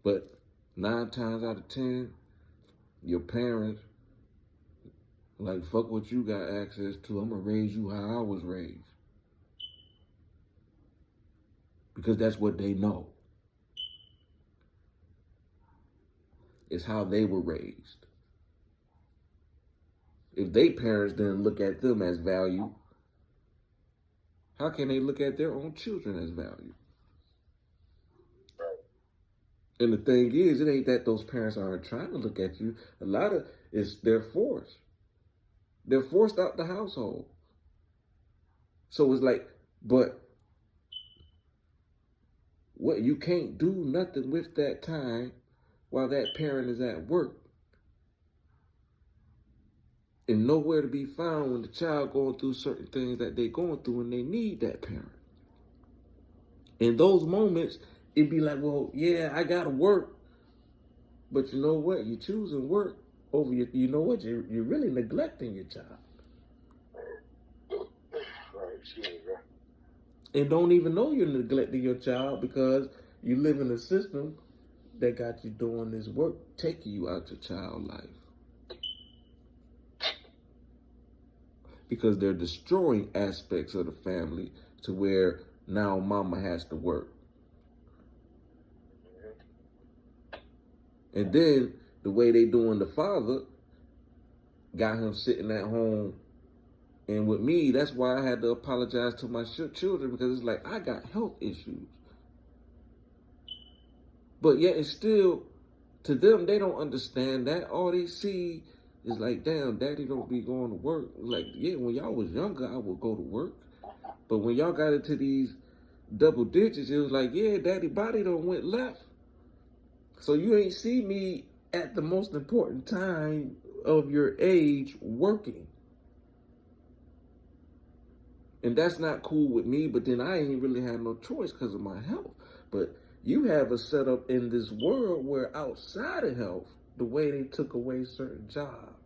But 9 times out of 10, your parents, like, fuck what you got access to. I'm going to raise you how I was raised. Because that's what they know. It's how they were raised. If they parents didn't look at them as value, how can they look at their own children as value? And the thing is, it ain't that those parents aren't trying to look at you. A lot of it's they're forced. They're forced out the household. So it's like, but what, you can't do nothing with that time while that parent is at work. And nowhere to be found when the child going through certain things that they're going through and they need that parent. In those moments, it'd be like, well, yeah, I gotta work. But you know what? You're choosing work over your, you know what? You're really neglecting your child. And don't even know you're neglecting your child because you live in a system that got you doing this work, taking you out your child life. Because they're destroying aspects of the family to where now mama has to work. And then the way they doing the father got him sitting at home. And with me, that's why I had to apologize to my children, because it's like, I got health issues. But yet it's still, to them, they don't understand that. All they see is like, damn, daddy don't be going to work. Like, yeah, when y'all was younger, I would go to work. But when y'all got into these double digits, it was like, yeah, daddy body done went left. So you ain't see me at the most important time of your age working. And that's not cool with me, but then I ain't really had no choice because of my health. But you have a setup in this world where outside of health, the way they took away certain jobs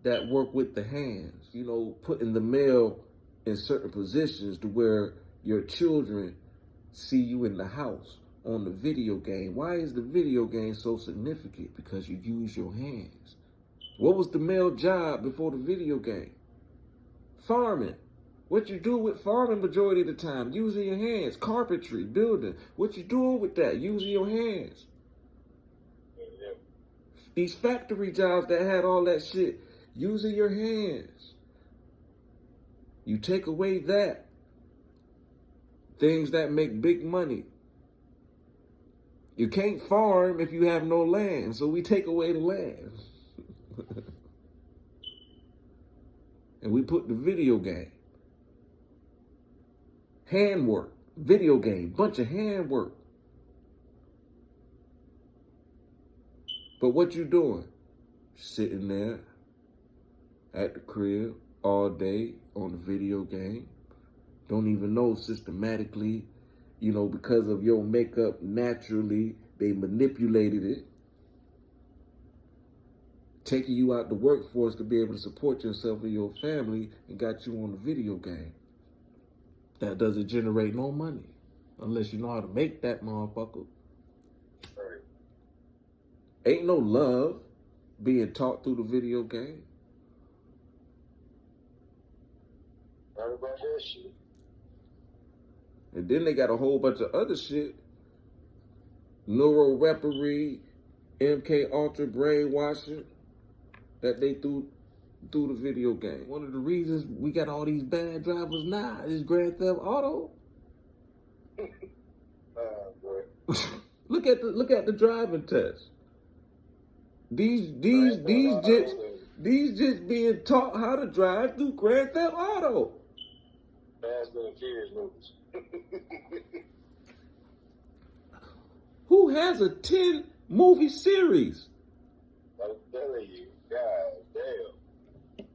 that work with the hands, you know, putting the male in certain positions to where your children see you in the house on the video game. Why is the video game so significant? Because you use your hands. What was the male job before the video game? Farming. What you do with farming majority of the time? Using your hands. Carpentry, building. What you doing with that? Using your hands. These factory jobs that had all that shit, using your hands. You take away that. Things that make big money. You can't farm if you have no land, so we take away the land. And we put the video game. Handwork, video game, bunch of handwork. But what you doing? Sitting there at the crib all day on the video game. Don't even know systematically, you know, because of your makeup naturally, they manipulated it. Taking you out the workforce to be able to support yourself and your family and got you on the video game. That doesn't generate no money unless you know how to make that motherfucker. Right. Ain't no love being taught through the video game. Not about that shit. And then they got a whole bunch of other shit. Neurorepery, MK Ultra brainwashing that they threw the video game. One of the reasons we got all these bad drivers now is Grand Theft Auto. Look at the driving test. These jits being taught how to drive through Grand Theft Auto. Fast and Furious movies. Who has a 10 movie series? I'm telling you, God damn.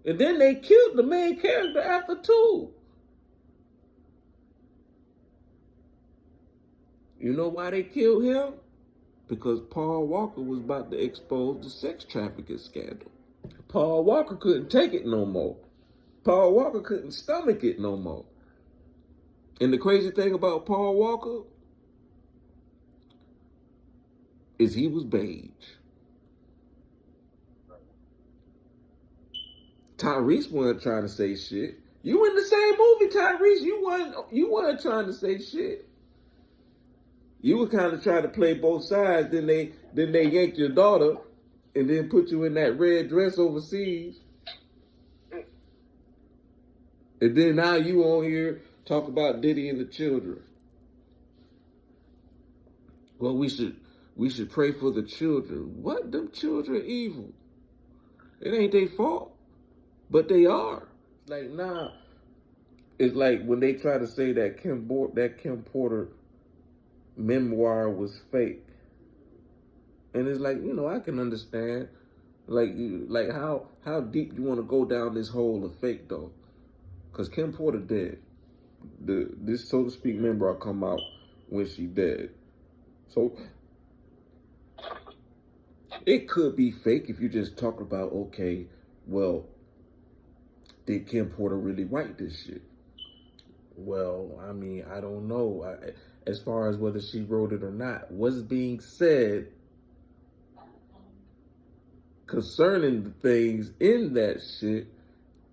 And then they killed the main character after 2. You know why they killed him? Because Paul Walker was about to expose the sex trafficking scandal. Paul Walker couldn't take it no more. Paul Walker couldn't stomach it no more. And the crazy thing about Paul Walker, is he was beige. Tyrese wasn't trying to say shit. You in the same movie, Tyrese. You weren't trying to say shit. You were kind of trying to play both sides. Then they yanked your daughter and then put you in that red dress overseas. And then now you on here talk about Diddy and the children. Well, we should pray for the children. What? Them children evil. It ain't their fault. But they are. Like, nah. It's like when they try to say that Kim Porter memoir was fake. And it's like, I can understand. Like how deep you want to go down this hole of fake, though. Because Kim Porter dead. This, so to speak, memoir come out when she dead. So it could be fake if you just talk about, okay, well, did Kim Porter really write this shit? Well, I mean, I don't know. As far as whether she wrote it or not, what's being said concerning the things in that shit,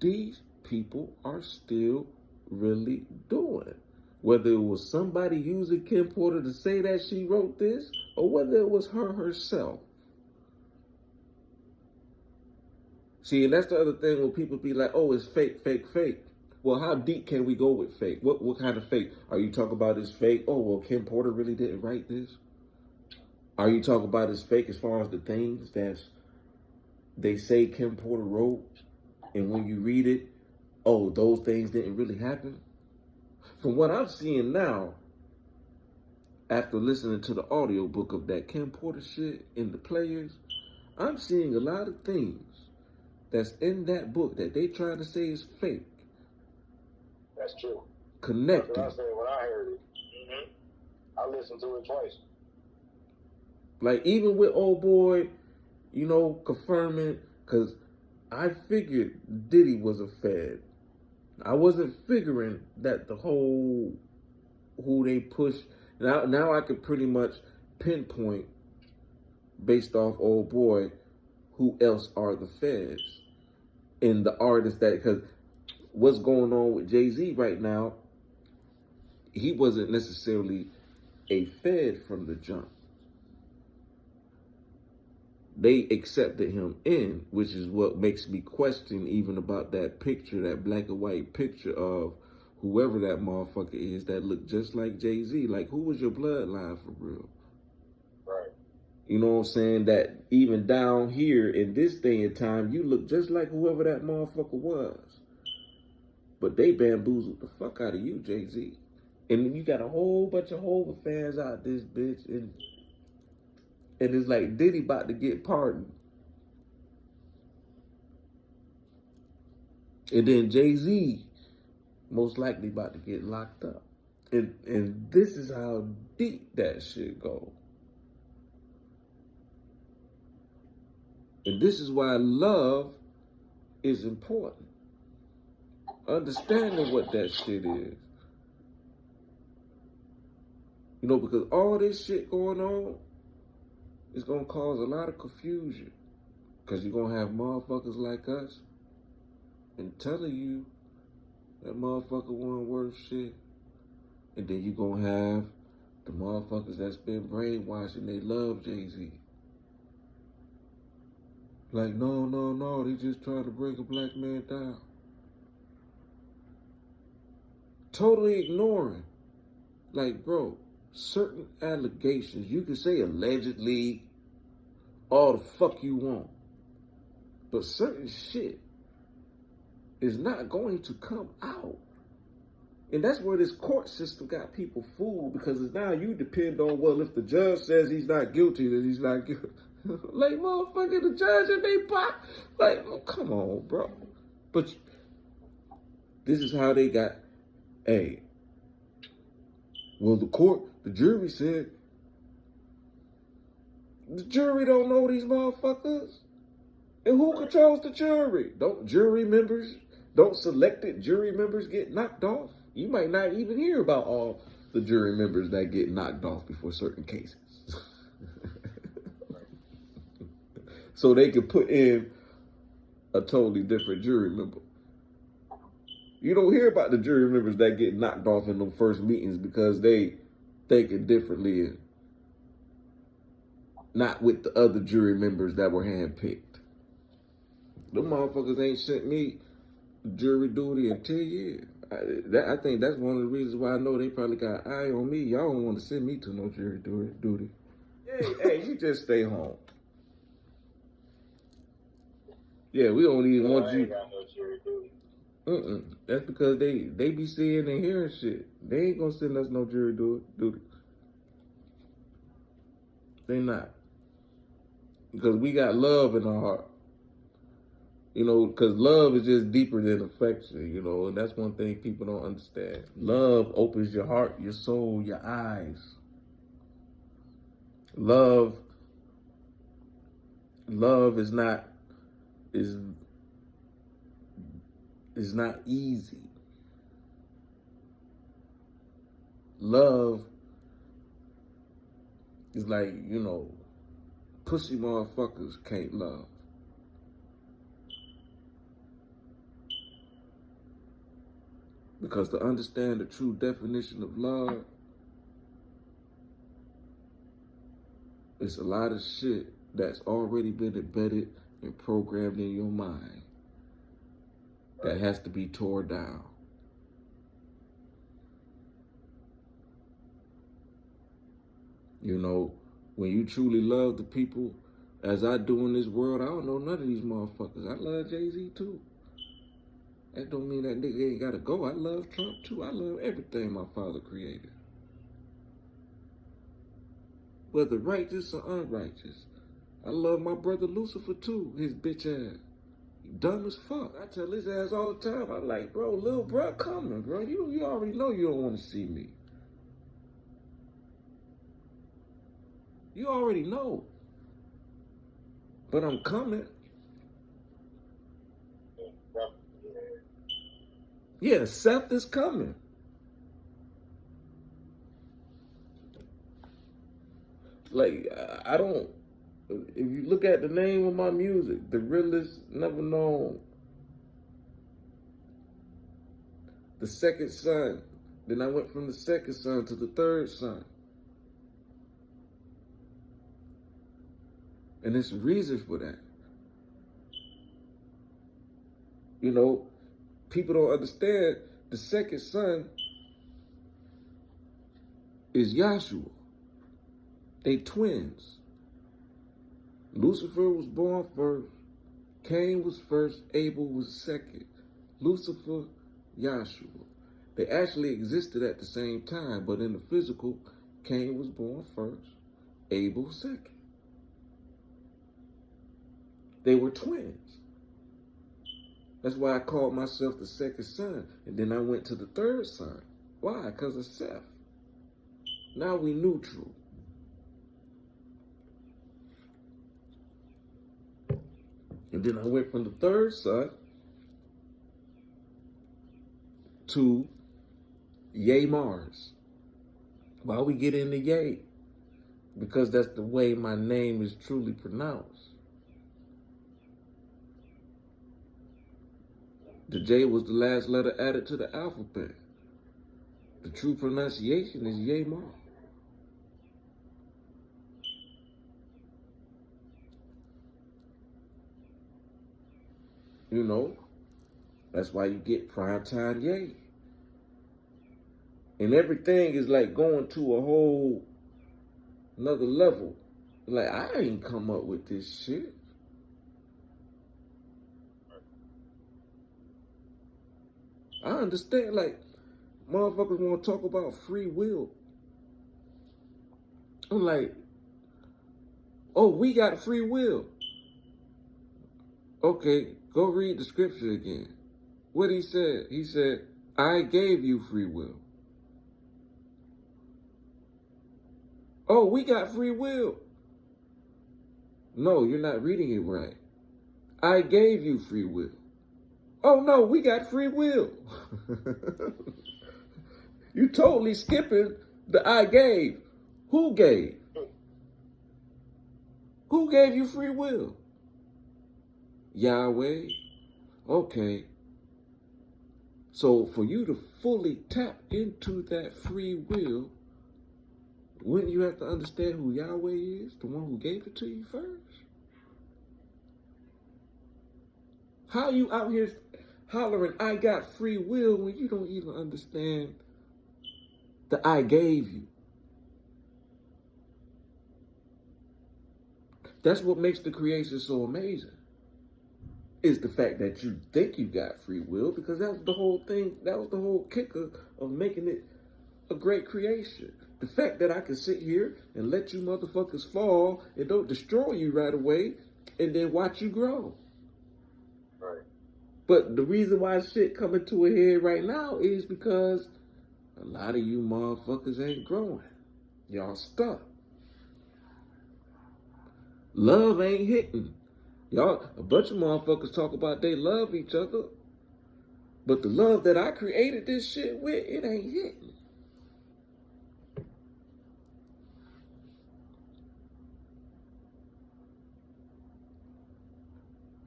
these people are still really doing. Whether it was somebody using Kim Porter to say that she wrote this, or whether it was her herself. See, and that's the other thing when people be like, oh, it's fake, fake, fake. Well, how deep can we go with fake? What kind of fake? Are you talking about is fake? Oh, well, Kim Porter really didn't write this? Are you talking about is fake as far as the things that they say Kim Porter wrote? And when you read it, oh, those things didn't really happen? From what I'm seeing now, after listening to the audiobook of that Kim Porter shit in the Players, I'm seeing a lot of things that's in that book that they try to say is fake. That's true. Connected. That's what I said when I heard it. Mm-hmm. I listened to it twice. Like, even with old boy, confirming, because I figured Diddy was a Fed. I wasn't figuring that the whole, who they push, now I could pretty much pinpoint, based off old boy, who else are the Feds. And the artists that, because what's going on with Jay-Z right now, he wasn't necessarily a Fed from the jump. They accepted him in, which is what makes me question even about that picture, that black and white picture of whoever that motherfucker is that looked just like Jay-Z. Like, who was your bloodline for real? Right. You know what I'm saying? That even down here in this day and time, you look just like whoever that motherfucker was. But they bamboozled the fuck out of you, Jay-Z. And you got a whole bunch of Hova fans out this bitch. And it's like Diddy about to get pardoned. And then Jay-Z most likely about to get locked up. And this is how deep that shit go. And this is why love is important. Understanding what that shit is. Because all this shit going on is going to cause a lot of confusion. Because you're going to have motherfuckers like us and telling you that motherfucker wasn't worth shit. And then you're going to have the motherfuckers that's been brainwashed and they love Jay-Z. Like, no, they just trying to bring a black man down. Totally ignoring. Like, bro, certain allegations, you can say allegedly, all the fuck you want. But certain shit is not going to come out. And that's where this court system got people fooled, because now you depend on, well, if the judge says he's not guilty, then he's not guilty. Like, motherfucker, the judge and they pop. Like, oh, come on, bro. But this is how they got, hey, well, the jury said, the jury don't know these motherfuckers. And who controls the jury? Don't selected jury members get knocked off? You might not even hear about all the jury members that get knocked off before certain cases. so they could put in a totally different jury member. You don't hear about the jury members that get knocked off in the first meetings because they thinking differently and not with the other jury members that were handpicked. Them motherfuckers ain't sent me jury duty in 10 years. I think that's one of the reasons why I know they probably got an eye on me. Y'all don't want to send me to no jury duty. Hey, you just stay home. Yeah, we don't even want you. I ain't got no jury duty. That's because they be seeing and hearing shit. They ain't gonna send us no jury duty. They not. Because we got love in our heart. You know, because love is just deeper than affection, you know, and that's one thing people don't understand. Love opens your heart, your soul, your eyes. Love is not easy. Love is like, you know, pussy motherfuckers can't love. Because to understand the true definition of love, it's a lot of shit that's already been embedded and programmed in your mind that has to be torn down. You know, when you truly love the people, as I do in this world, I don't know none of these motherfuckers. I love Jay-Z too. That don't mean that nigga ain't gotta go. I love Trump too. I love everything my father created. Whether righteous or unrighteous. I love my brother Lucifer too, his bitch ass. He dumb as fuck. I tell his ass all the time, I'm like, bro, little bro coming, bro. You already know you don't want to see me. You already know. But I'm coming. Yeah, Seth is coming. Like, I don't, if you look at the name of my music, The Realest Never Known, The Second Son, then I went from the second son to the third son. And there's a reason for that. You know, people don't understand the second son is Yahshua. They twins. Lucifer was born first. Cain was first. Abel was second. Lucifer, Yahshua. They actually existed at the same time, but in the physical, Cain was born first. Abel second. They were twins. That's why I called myself the second son. And then I went to the third son. Why? Because of Seth. Now we neutral. And then I went from the third son to Ye Mars. Why we get into Ye? Because that's the way my name is truly pronounced. The J was the last letter added to the alphabet. The true pronunciation is Ye Mars. You know, that's why you get primetime Ye. And everything is like going to a whole another level. Like, I ain't come up with this shit. I understand, like, motherfuckers want to talk about free will. I'm like, oh, we got free will. Okay, go read the scripture again. What he said? He said, I gave you free will. Oh, we got free will. No, you're not reading it right. I gave you free will. Oh, no, we got free will. You totally skipping the I gave. Who gave? Who gave you free will? Yahweh. Okay. So for you to fully tap into that free will, wouldn't you have to understand who Yahweh is, the one who gave it to you first? How you out here hollering, I got free will, when you don't even understand the I gave you? That's what makes the creation so amazing, is the fact that you think you got free will, because that was the whole thing, that was the whole kicker of making it a great creation. The fact that I can sit here and let you motherfuckers fall and don't destroy you right away and then watch you grow. Right. But the reason why shit coming to a head right now is because a lot of you motherfuckers ain't growing. Y'all stuck. Love ain't hitting. Y'all, a bunch of motherfuckers talk about they love each other, but the love that I created this shit with, it ain't hitting.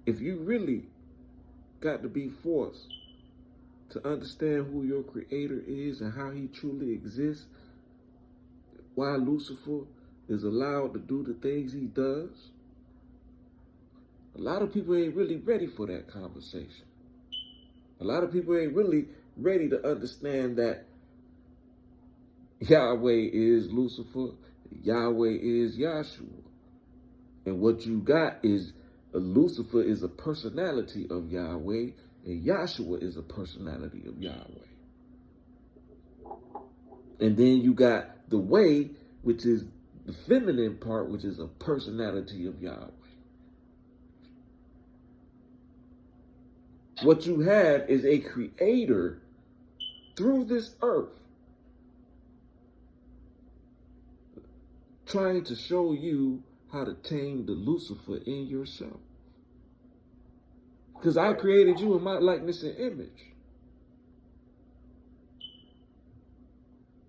If you really got to be forced to understand who your creator is and how he truly exists, why Lucifer is allowed to do the things he does, a lot of people ain't really ready for that conversation. A lot of people ain't really ready to understand that Yahweh is Lucifer, Yahweh is Yahshua. And what you got is Lucifer is a personality of Yahweh, and Yahshua is a personality of Yahweh. And then you got the way, which is the feminine part, which is a personality of Yahweh. What you have is a creator through this earth trying to show you how to tame the Lucifer in yourself. Because I created you in my likeness and image.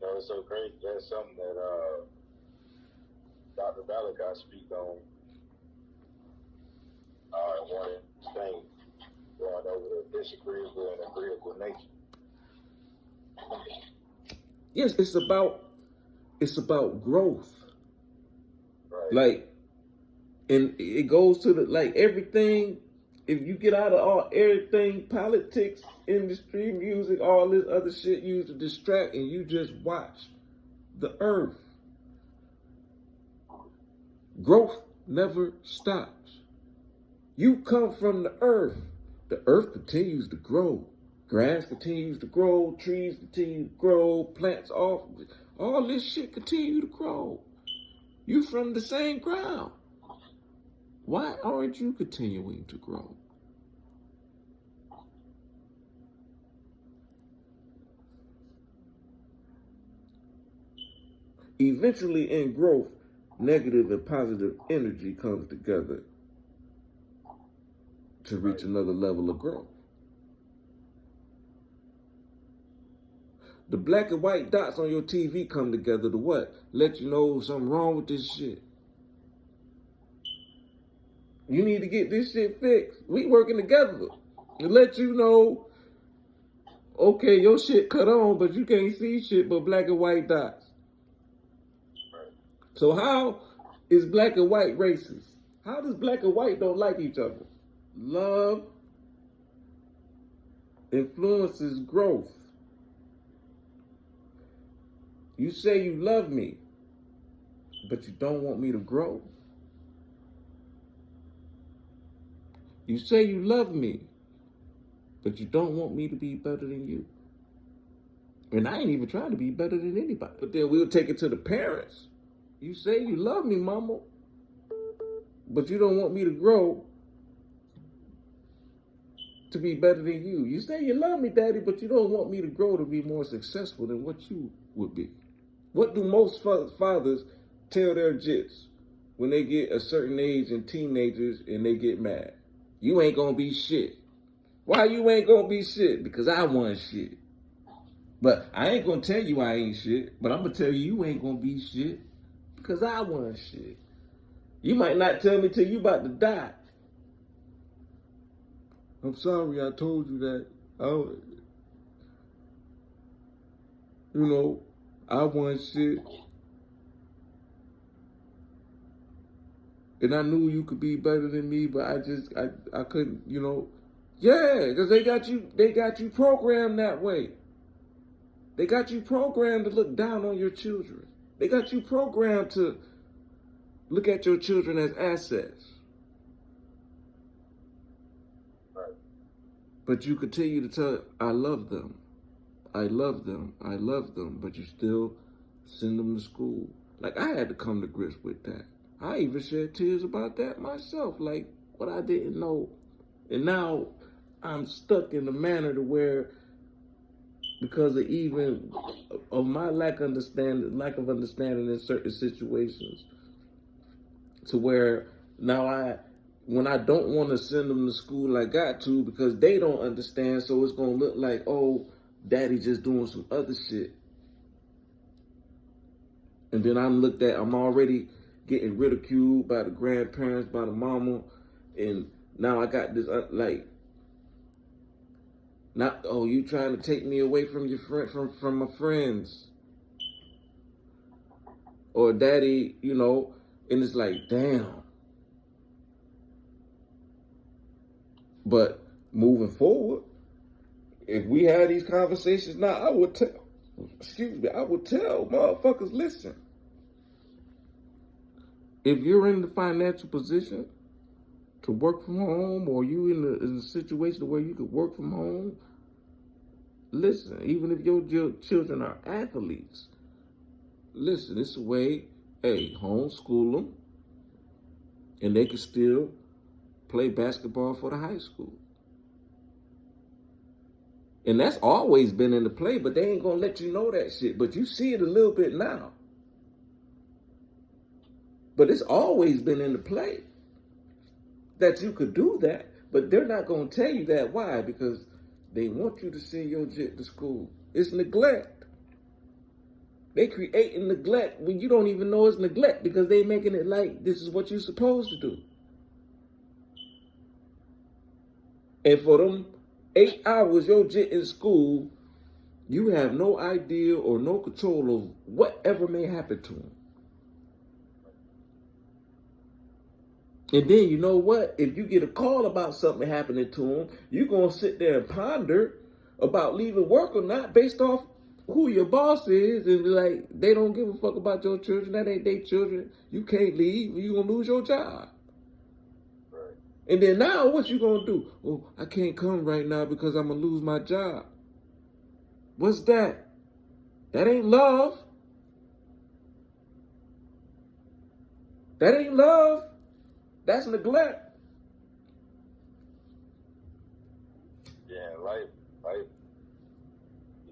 You know, it's so crazy. That's something that Dr. Malachi speak on one thing, going over the disagreeable and agreeable nature. Yes, it's about growth. Right. Like, and it goes to the, like, everything, if you get out of everything, politics, industry, music, all this other shit used to distract, and you just watch the earth. Growth never stops. You come from the earth. The earth continues to grow. Grass continues to grow. Trees continue to grow. Plants, all this shit continue to grow. You from the same ground. Why aren't you continuing to grow? Eventually in growth, negative and positive energy comes together to reach another level of growth. The black and white dots on your TV come together to what? Let you know something wrong with this shit. You need to get this shit fixed. We working together to let you know, okay, your shit cut on, but you can't see shit but black and white dots. So how is black and white racist? How does black and white don't like each other? Love influences growth. You say you love me, but you don't want me to grow. You say you love me, but you don't want me to be better than you. And I ain't even trying to be better than anybody. But then we'll take it to the parents. You say you love me, mama, but you don't want me to grow to be better than you. You say you love me, daddy, but you don't want me to grow to be more successful than what you would be. What do most fathers tell their jits when they get a certain age and teenagers and they get mad? You ain't gonna be shit. Why you ain't gonna be shit? Because I want shit. But I ain't gonna tell you I ain't shit, but I'm gonna tell you ain't gonna be shit because I want shit. You might not tell me till you about to die. I'm sorry I told you that. I want shit. And I knew you could be better than me, but I couldn't, Yeah, because they got you programmed that way. They got you programmed to look down on your children. They got you programmed to look at your children as assets. Right. But you continue to tell, I love them. I love them. I love them. But you still send them to school. Like, I had to come to grips with that. I even shed tears about that myself. Like, what I didn't know. And now I'm stuck in a manner to where, because of my lack of understanding in certain situations, to where now when I don't want to send them to school, I got to, because they don't understand. So it's going to look like, oh, daddy just doing some other shit. And then I'm already getting ridiculed by the grandparents, by the mama. And now I got this, not, oh, you trying to take me away from your friend, from my friends. Or daddy, and it's like, damn. But moving forward, if we had these conversations now, I would tell motherfuckers, listen. If you're in the financial position to work from home, or you in a situation where you could work from home, listen, even if your children are athletes, listen, it's a way, hey, homeschool them, and they can still play basketball for the high school. And that's always been in the play, but they ain't gonna let you know that shit. But you see it a little bit now. But it's always been in the play that you could do that, but they're not gonna tell you that. Why? Because they want you to send your jit to school. It's neglect. They creating neglect when you don't even know it's neglect, because they making it like this is what you're supposed to do. And for them 8 hours your jit in school, you have no idea or no control of whatever may happen to them. And then you know what? If you get a call about something happening to them, you're going to sit there and ponder about leaving work or not based off who your boss is, and be like, they don't give a fuck about your children. That ain't their children. You can't leave. You're going to lose your job. Right. And then now what you going to do? Oh, I can't come right now because I'm going to lose my job. What's that? That ain't love. That ain't love. That's neglect. Yeah, life.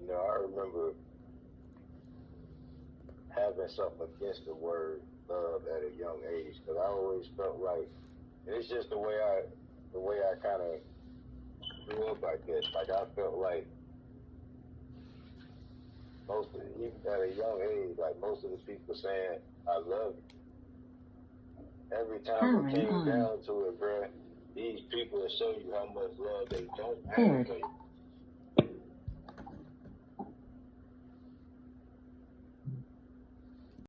I remember having something against the word love at a young age, because I always felt like, and it's just the way I kind of grew up, I guess. Like, I felt like even at a young age, like most of the people saying, I love you. Every time it came down to it, bruh, these people will show you how much love they don't have for you.